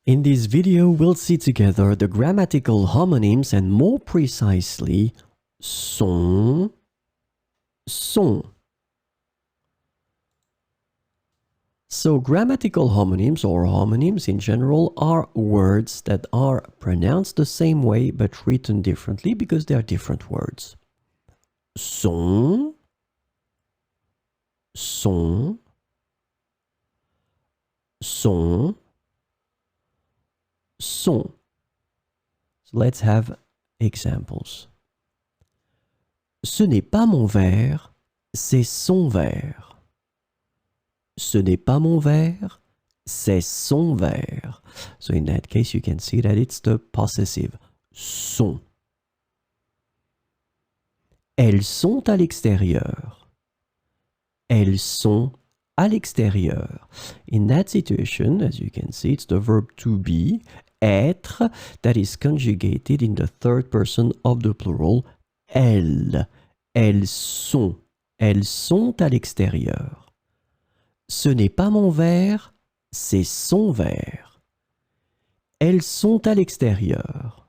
In this video, we'll see together the grammatical homonyms and more precisely, sont, sont. So grammatical homonyms or homonyms in general are words that are pronounced the same way but written differently because they are different words. Sont, sont, sont, sont. So let's have examples. Ce n'est pas mon verre, c'est son verre. Ce n'est pas mon verre, c'est son verre. So in that case, you can see that it's the possessive, sont. Elles sont à l'extérieur. Elles sont à l'extérieur. In that situation, as you can see, it's the verb to be, être, that is conjugated in the third person of the plural, elles. Elles sont à l'extérieur. Ce n'est pas mon verre, c'est son verre. Elles sont à l'extérieur.